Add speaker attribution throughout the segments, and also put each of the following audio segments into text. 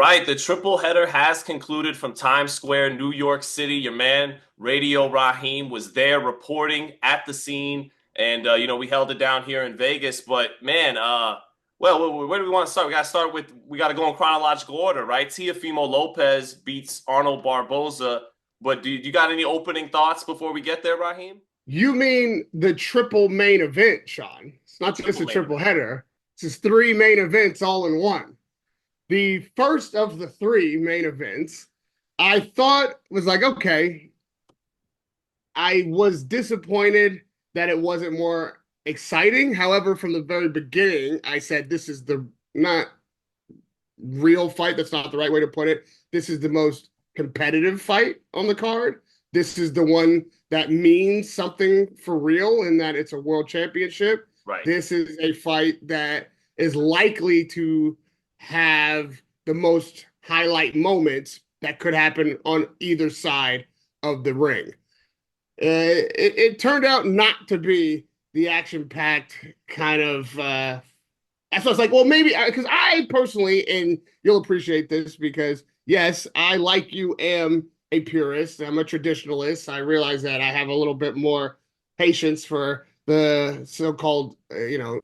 Speaker 1: Right, the triple header has concluded from Times Square, New York City. Your man, Radio Raheem, was there reporting at the scene, and we held it down here in Vegas. But man, where do we want to start? We got to go in chronological order, right? Teofimo Lopez beats Arnold Barboza. But do you got any opening thoughts before we get there, Raheem?
Speaker 2: You mean the triple main event, Sean? It's not just
Speaker 1: Triple
Speaker 2: a
Speaker 1: main
Speaker 2: triple
Speaker 1: event.
Speaker 2: header. It's just three main events all in one. The first of the three main events, I thought was like, okay, I was disappointed that it wasn't more exciting. However, from the very beginning, I said this is the not real fight. That's not the right way to put it. This is the most competitive fight on the card. This is the one that means something for real in that it's a world championship.
Speaker 1: Right.
Speaker 2: This is a fight that is likely to have the most highlight moments that could happen on either side of the ring. It turned out not to be the action packed kind of so I was like, well, maybe because I personally, and you'll appreciate this because yes, I like you am a purist. I'm a traditionalist. I realize that I have a little bit more patience for the so-called,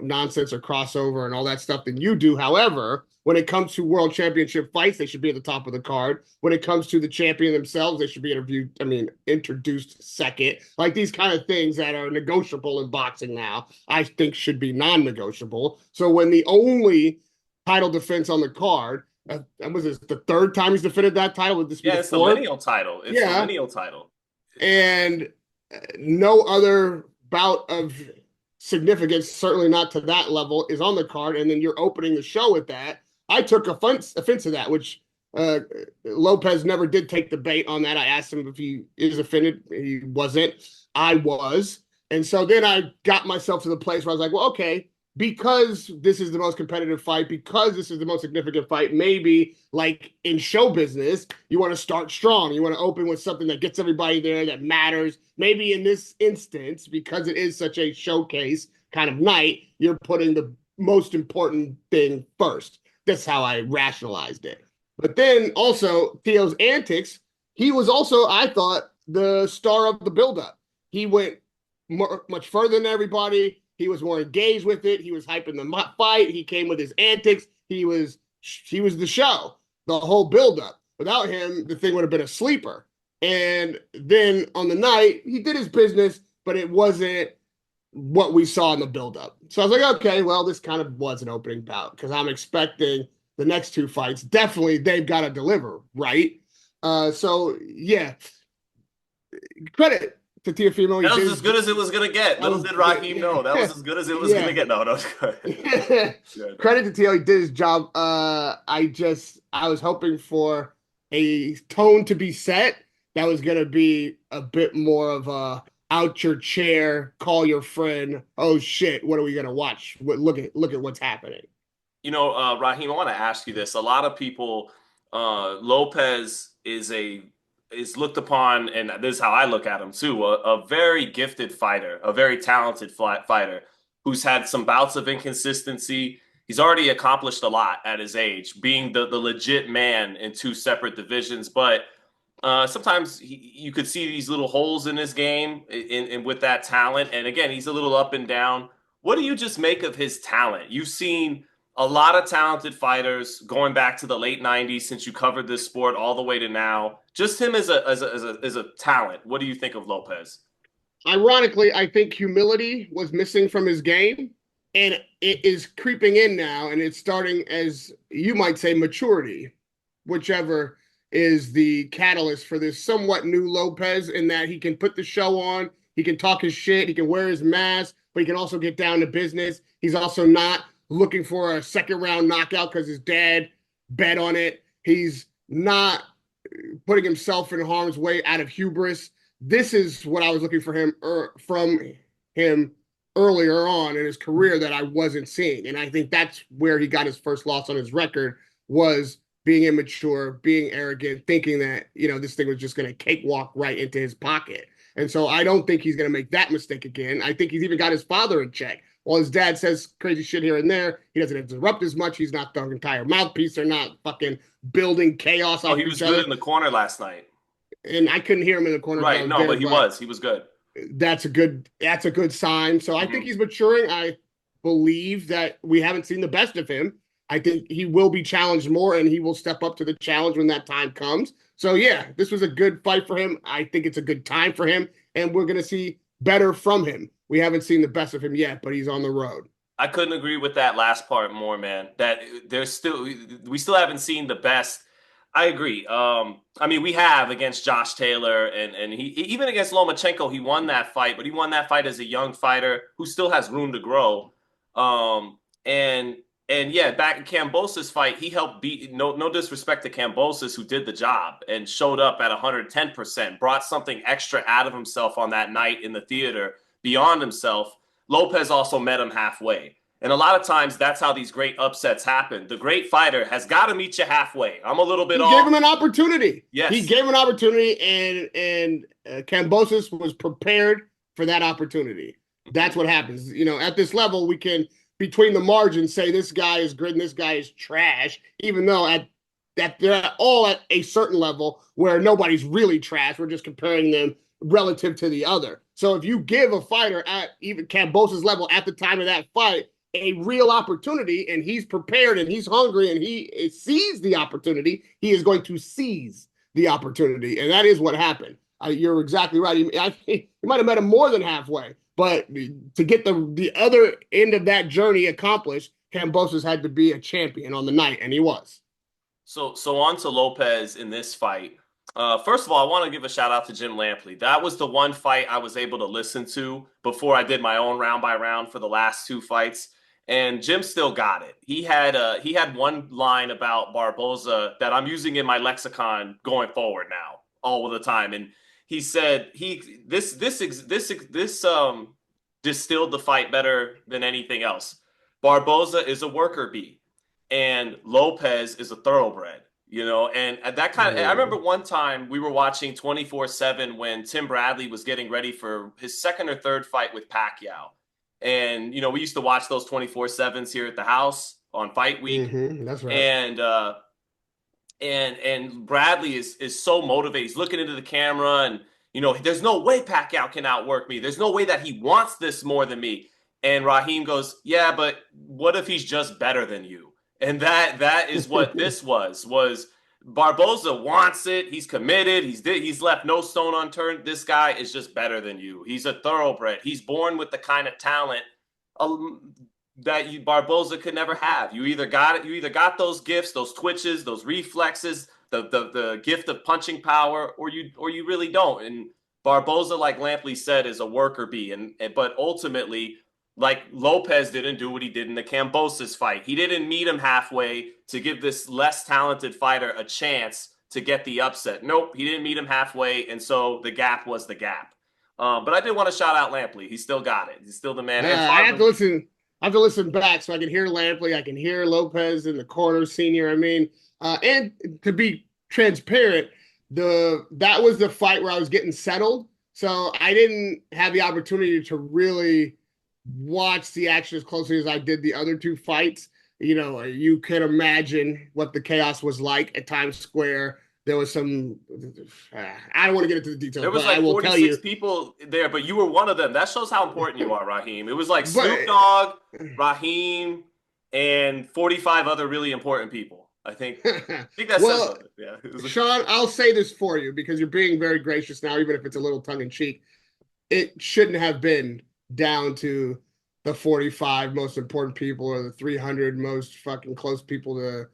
Speaker 2: nonsense or crossover and all that stuff than you do. However, when it comes to world championship fights, they should be at the top of the card. When it comes to the champion themselves, they should be introduced second. Like these kind of things that are negotiable in boxing now, I think should be non-negotiable. So when the only title defense on the card, was this the third time he's defended that title? Would this be
Speaker 1: Yeah,
Speaker 2: the
Speaker 1: it's the
Speaker 2: fourth?
Speaker 1: lineal title. It's the
Speaker 2: Yeah,
Speaker 1: lineal title.
Speaker 2: and no other bout of significance, certainly not to that level, is on the card. And then you're opening the show with that. I took offense to that, which Lopez never did take the bait on that. I asked him if he is offended. He wasn't. I was. And so then I got myself to the place where I was like, well, okay, because this is the most competitive fight, because this is the most significant fight, maybe like in show business, you want to start strong. You want to open with something that gets everybody there, that matters. Maybe in this instance, because it is such a showcase kind of night, you're putting the most important thing first. That's how I rationalized it. But then also Teo's antics, he was also, I thought, the star of the buildup. He went much further than everybody. He was more engaged with it. He was hyping the fight. He came with his antics. He was the show, the whole buildup. Without him, the thing would have been a sleeper. And then on the night, he did his business, but it wasn't what we saw in the buildup. So I was like, okay, well, this kind of was an opening bout because I'm expecting the next two fights. Definitely, they've got to deliver, right? So yeah, credit to Teofimo. He
Speaker 1: That
Speaker 2: did
Speaker 1: was
Speaker 2: his
Speaker 1: as good as it was gonna get.
Speaker 2: that
Speaker 1: Little
Speaker 2: was
Speaker 1: did Raheem know that was as good as it was gonna
Speaker 2: yeah.
Speaker 1: get. No, no, it's good. Good.
Speaker 2: Credit to Teo, he did his job. I was hoping for a tone to be set that was gonna be a bit more of a out your chair, call your friend. Oh shit, what are we gonna watch? Look at what's happening.
Speaker 1: Raheem, I want to ask you this. A lot of people, Lopez is looked upon, and this is how I look at him too, a very gifted fighter, a very talented fighter who's had some bouts of inconsistency. He's already accomplished a lot at his age, being the legit man in two separate divisions. But sometimes you could see these little holes in his game in with that talent. And again, he's a little up and down. What do you just make of his talent? You've seen a lot of talented fighters going back to the late 90s since you covered this sport all the way to now. Just him as a talent. What do you think of Lopez?
Speaker 2: Ironically, I think humility was missing from his game, and it is creeping in now, and it's starting as you might say maturity, whichever is the catalyst for this somewhat new Lopez, in that he can put the show on, he can talk his shit, he can wear his mask, but he can also get down to business. He's also not looking for a second round knockout because his dad bet on it. He's not putting himself in harm's way out of hubris. This is what I was looking for him from him earlier on in his career that I wasn't seeing. And I think that's where he got his first loss on his record, was being immature, being arrogant, thinking that, this thing was just going to cakewalk right into his pocket. And so I don't think he's going to make that mistake again. I think he's even got his father in check. while his dad says crazy shit here and there, he doesn't interrupt as much. He's not the entire mouthpiece. They're not fucking building chaos
Speaker 1: Oh,
Speaker 2: off
Speaker 1: he
Speaker 2: of
Speaker 1: was
Speaker 2: each
Speaker 1: good
Speaker 2: other.
Speaker 1: in the corner last night.
Speaker 2: And I couldn't hear him in the corner because I
Speaker 1: Right.
Speaker 2: was
Speaker 1: No,
Speaker 2: there,
Speaker 1: but he
Speaker 2: but
Speaker 1: was. He was good.
Speaker 2: that's a good sign. So I think
Speaker 1: Hmm.
Speaker 2: he's maturing. I believe that we haven't seen the best of him. I think he will be challenged more and he will step up to the challenge when that time comes. So yeah, this was a good fight for him. I think it's a good time for him and we're going to see better from him. We haven't seen the best of him yet, but he's on the road.
Speaker 1: I couldn't agree with that last part more, man. That there's still we still haven't seen the best. I agree. I mean, we have against Josh Taylor and he even against Lomachenko, he won that fight, but he won that fight as a young fighter who still has room to grow. Um, and and yeah, back in Kambosos fight, he helped beat no disrespect to Kambosos who did the job and showed up at 110%, brought something extra out of himself on that night in the theater beyond himself. Lopez also met him halfway. And a lot of times that's how these great upsets happen. The great fighter has got to meet you halfway. I'm a little bit
Speaker 2: He gave
Speaker 1: off.
Speaker 2: him an opportunity. He
Speaker 1: Yes.
Speaker 2: gave him an opportunity, and Cambosis was prepared for that opportunity. That's what happens. At this level, we can between the margins say this guy is good and this guy is trash, even though at that they're all at a certain level where nobody's really trash. We're just comparing them relative to the other. So if you give a fighter at even Cambosa's level at the time of that fight a real opportunity and he's prepared and he's hungry and he sees the opportunity, he is going to seize the opportunity. And that is what happened. You're exactly right. You might have met him more than halfway, but to get the other end of that journey accomplished, Cambosos had to be a champion on the night, and he was.
Speaker 1: So on to Lopez in this fight. First of all, I want to give a shout out to Jim Lampley. That was the one fight I was able to listen to before I did my own round by round for the last two fights. And Jim still got it. He had one line about Barboza that I'm using in my lexicon going forward now, all the time. And he said this distilled the fight better than anything else. Barboza is a worker bee and Lopez is a thoroughbred, and that kind of, I remember one time we were watching 24/7 when Tim Bradley was getting ready for his second or third fight with Pacquiao. And, we used to watch those 24/7s here at the house on fight week.
Speaker 2: That's right.
Speaker 1: And Bradley is so motivated. He's looking into the camera and, there's no way Pacquiao can outwork me. There's no way that he wants this more than me. And Raheem goes, yeah, but what if he's just better than you? And that is what this was Barboza wants it. He's committed. He's left no stone unturned. This guy is just better than you. He's a thoroughbred. He's born with the kind of talent that Barboza could never have. You either got it. You either got those gifts, those twitches, those reflexes, the gift of punching power, or you really don't. And Barboza, like Lampley said, is a worker bee. But ultimately, like Lopez didn't do what he did in the Kambosos fight. He didn't meet him halfway to give this less talented fighter a chance to get the upset. Nope, he didn't meet him halfway, and so the gap was the gap. But I did want to shout out Lampley. He still got it. He's still the man. And
Speaker 2: I have to listen. I have to listen back so I can hear Lampley. I can hear Lopez in the corner, senior. I mean, and to be transparent, that was the fight where I was getting settled, so I didn't have the opportunity to really watch the action as closely as I did the other two fights. You can imagine what the chaos was like at Times Square. There was some, I don't want to get into the details,
Speaker 1: there was
Speaker 2: but I
Speaker 1: like
Speaker 2: will tell
Speaker 1: 46
Speaker 2: you.
Speaker 1: people there, but you were one of them. That shows how important you are, Raheem. It was like
Speaker 2: But
Speaker 1: Snoop Dogg, Raheem, and 45 other really important people. I think that says
Speaker 2: well,
Speaker 1: something. Yeah.
Speaker 2: Sean, I'll say this for you because you're being very gracious now, even if it's a little tongue in cheek. It shouldn't have been down to the 45 most important people or the 300 most fucking close people to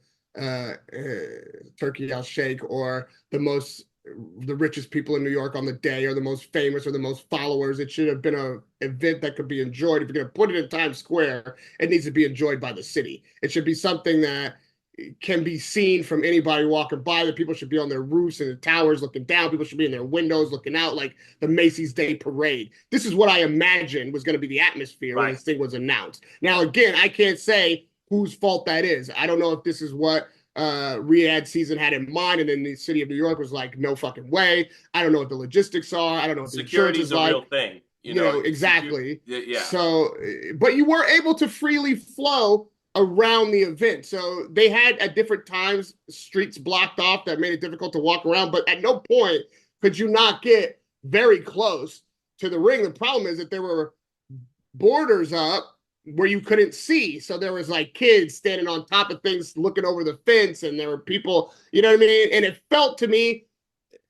Speaker 2: Turkey Al Sheikh or the richest people in New York on the day or the most famous or the most followers. It should have been an event that could be enjoyed. If you're going to put it in Times Square, it needs to be enjoyed by the city. It should be something that can be seen from anybody walking by. That people should be on their roofs and the towers looking down. People should be in their windows looking out, like the Macy's Day Parade. This is what I imagined was going to be the atmosphere when
Speaker 1: Right.
Speaker 2: this thing was announced. Now, again, I can't say whose fault that is. I don't know if this is what Riyadh season had in mind, and then the city of New York was like, no fucking way. I don't know what the logistics are. I don't know what the insurance
Speaker 1: Security is
Speaker 2: is
Speaker 1: a
Speaker 2: like.
Speaker 1: real thing. You know,
Speaker 2: exactly.
Speaker 1: yeah,
Speaker 2: So, but you were able to freely flow around the event. So they had at different times streets blocked off that made it difficult to walk around. But at no point could you not get very close to the ring. The problem is that there were borders up where you couldn't see. So there was like kids standing on top of things looking over the fence, and there were people, you know what I mean? And it felt to me,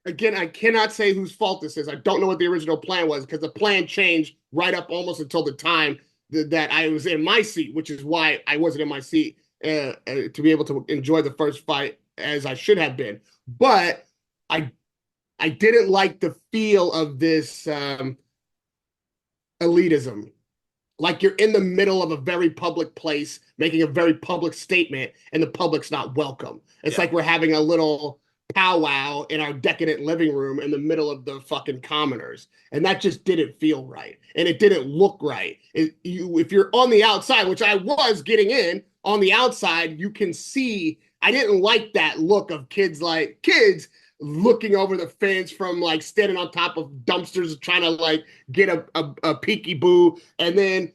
Speaker 2: again, I cannot say whose fault this is. I don't know what the original plan was because the plan changed right up almost until the time that I was in my seat, which is why I wasn't in my seat to be able to enjoy the first fight as I should have been. But I I didn't like the feel of this elitism. Like you're in the middle of a very public place making a very public statement and the public's not welcome. It's
Speaker 1: yeah.
Speaker 2: like we're having a little powwow in our decadent living room in the middle of the fucking commoners. And that just didn't feel right. And it didn't look right. If you're on the outside, which I was getting in on the outside, you can see. I didn't like that look of kids looking over the fence from like standing on top of dumpsters trying to like get a peeky boo. And then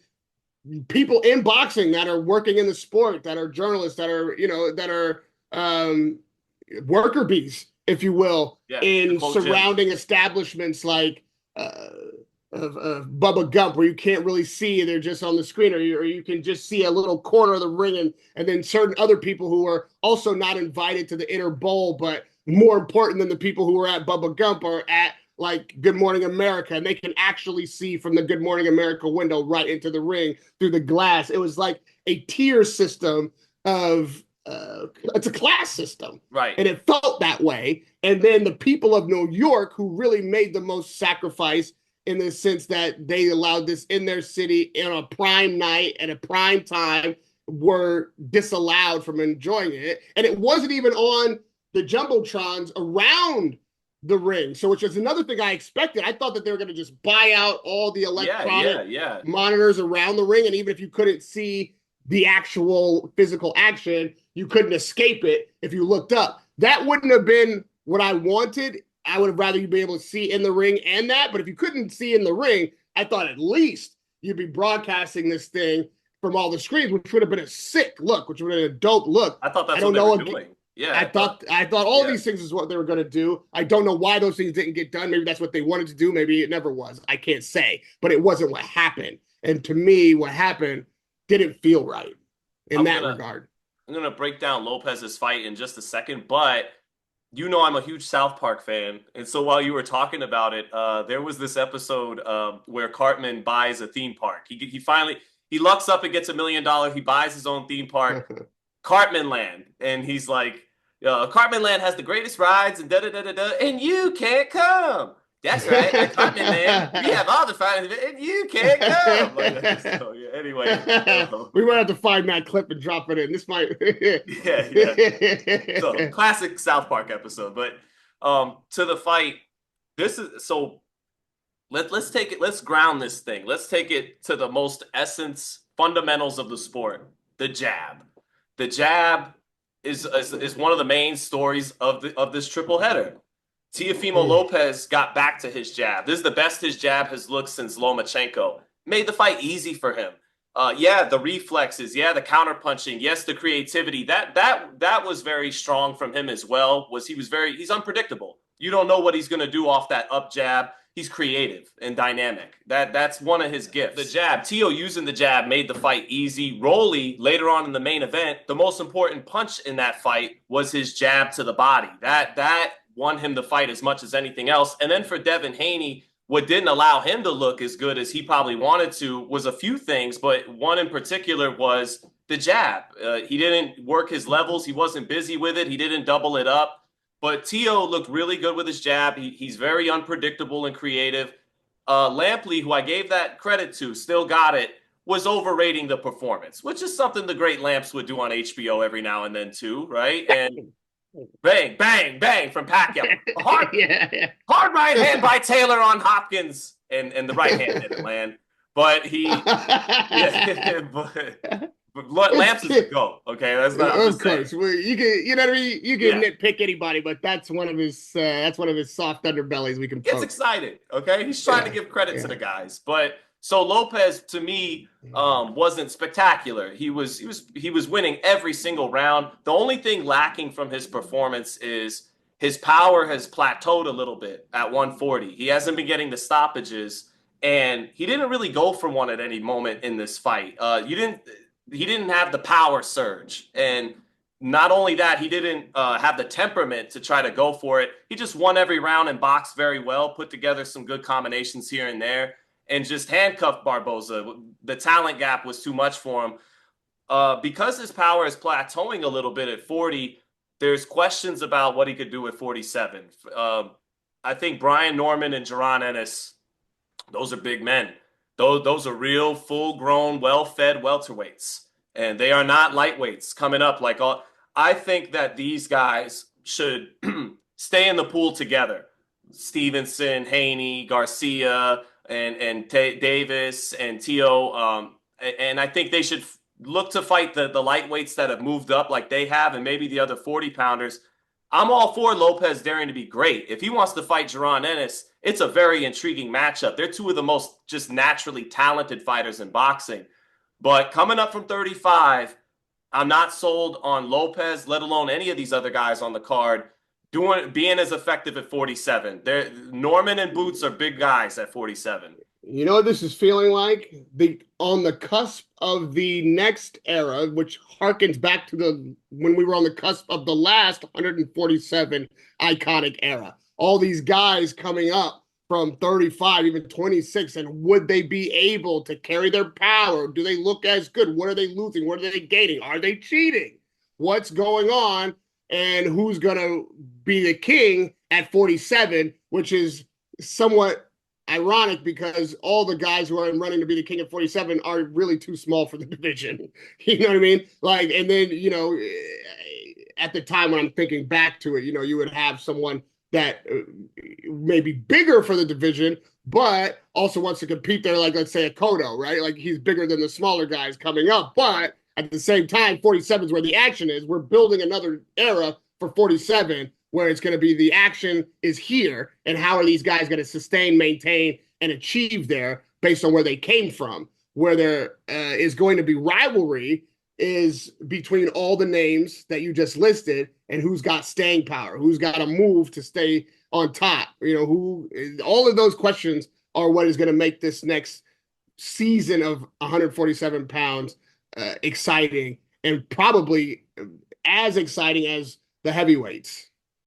Speaker 2: people in boxing that are working in the sport, that are journalists, that are, that are worker bees, if you will,
Speaker 1: Yeah,
Speaker 2: in
Speaker 1: Cole Gym.
Speaker 2: surrounding establishments like uh, of Bubba Gump, where you can't really see, they're just on the screen, or you can just see a little corner of the ring, and then certain other people who are also not invited to the inner bowl, but more important than the people who are at Bubba Gump are at like Good Morning America, and they can actually see from the Good Morning America window right into the ring through the glass. It was like a tier system of it's a class system,
Speaker 1: Right.
Speaker 2: and it felt that way. And then the people of New York, who really made the most sacrifice in the sense that they allowed this in their city in a prime night at a prime time, were disallowed from enjoying it. And it wasn't even on the jumbotrons around the ring. So, which is another thing I expected. I thought that they were going to just buy out all the
Speaker 1: Yeah, yeah,
Speaker 2: electronic
Speaker 1: yeah.
Speaker 2: monitors around the ring, and even if you couldn't see the actual physical action, you couldn't escape it if you looked up. That wouldn't have been what I wanted. I would have rather you be able to see in the ring and that. But if you couldn't see in the ring, I thought at least you'd be broadcasting this thing from all the screens, which would have been a sick look, which would have been a dope look.
Speaker 1: I thought
Speaker 2: I
Speaker 1: that's what
Speaker 2: don't
Speaker 1: they were
Speaker 2: know.
Speaker 1: doing. Yeah,
Speaker 2: I thought all
Speaker 1: yeah.
Speaker 2: these things is what they were going to do. I don't know why those things didn't get done. Maybe that's what they wanted to do. Maybe it never was. I can't say, but it wasn't what happened. And to me, what happened didn't feel right in
Speaker 1: I'm
Speaker 2: that
Speaker 1: gonna
Speaker 2: regard.
Speaker 1: I'm gonna break down Lopez's fight in just a second, but you know I'm a huge South Park fan, and so while you were talking about it, there was this episode where Cartman buys a theme park. He finally he lucks up and gets $1 million. He buys his own theme park, Cartman Land, and he's like, Cartman Land has the greatest rides and da da da da da, and you can't come. That's right, at Cartman Land, we have all the fun, and you can't come. Like that's just so yeah. Anyway,
Speaker 2: We might have to find that clip and drop it in. This might.
Speaker 1: yeah, yeah. So classic South Park episode. But to the fight, this is so let's take it, let's ground this thing. Let's take it to the most essence, fundamentals of the sport, the jab. The jab is one of the main stories of this triple header. Teofimo Lopez got back to his jab. This is the best his jab has looked since Lomachenko. Made the fight easy for him. Yeah, the reflexes, yeah, the counter punching, yes, the creativity. That was very strong from him as well. He's unpredictable. You don't know what he's going to do off that up jab. He's creative and dynamic. That's one of his gifts. The jab, Teo using the jab made the fight easy. Rolly later on in the main event, the most important punch in that fight was his jab to the body. That won him the fight as much as anything else. And then for Devin Haney, what didn't allow him to look as good as he probably wanted to was a few things, but one in particular was the jab. He didn't work his levels. He wasn't busy with it. He didn't double it up. But Teo looked really good with his jab. He's very unpredictable and creative. Lampley, who I gave that credit to, still got it, was overrating the performance, which is something the great Lamps would do on HBO every now and then too, right? And bang, bang, bang from Pacquiao. Hard right hand by Taylor on Hopkins, and the right hand didn't land. But he, yeah, Lamps is the GOAT. Okay, that's not. I'm
Speaker 2: Of
Speaker 1: just saying.
Speaker 2: course, well, you can, you know what I mean. You can
Speaker 1: Yeah,
Speaker 2: nitpick anybody, but that's one of his soft underbellies we can
Speaker 1: gets
Speaker 2: poke.
Speaker 1: excited. Okay, he's trying to
Speaker 2: Yeah,
Speaker 1: give credit to
Speaker 2: yeah.
Speaker 1: the guys, but so Lopez to me wasn't spectacular. He was winning every single round. The only thing lacking from his performance is his power has plateaued a little bit at 140. He hasn't been getting the stoppages, and he didn't really go for one at any moment in this fight. You didn't. He didn't have the power surge, and not only that, he didn't have the temperament to try to go for it. He just won every round and boxed very well, put together some good combinations here and there, and just handcuffed Barboza. The talent gap was too much for him. Because his power is plateauing a little bit at 40, there's questions about what he could do at 47. I think Brian Norman and Jaron Ennis, those are big men. Those are real, full-grown, well-fed welterweights, and they are not lightweights coming up like all. I think that these guys should stay in the pool together. Stevenson, Haney, Garcia, and Davis and Teo. And I think they should look to fight the lightweights that have moved up like they have, and maybe the other 40 pounders. I'm all for Lopez daring to be great. If he wants to fight Jaron Ennis, it's a very intriguing matchup. They're two of the most just naturally talented fighters in boxing. But coming up from 35, I'm not sold on Lopez, let alone any of these other guys on the card being as effective at 47. Norman and Boots are big guys at 47.
Speaker 2: You know what this is feeling like? The on the cusp of the next era, which harkens back to the when we were on the cusp of the last 147 iconic era. All these guys coming up from 35, even 26, and would they be able to carry their power? Do they look as good? What are they losing? What are they gaining? Are they cheating? What's going on? And who's going to be the king at 47, which is somewhat ironic because all the guys who are running to be the king at 47 are really too small for the division. You know what I mean? Like, and then, at the time when I'm thinking back to it, you would have someone that may be bigger for the division, but also wants to compete there, like, let's say a Cotto, right? Like, he's bigger than the smaller guys coming up. But at the same time, 47 is where the action is. We're building another era for 47 where it's going to be the action is here, and how are these guys going to sustain, maintain, and achieve there based on where they came from. Where there is going to be rivalry is between all the names that you just listed and who's got staying power, who's got a move to stay on top. All of those questions are what is going to make this next season of 147 pounds exciting, and probably as exciting as the heavyweights.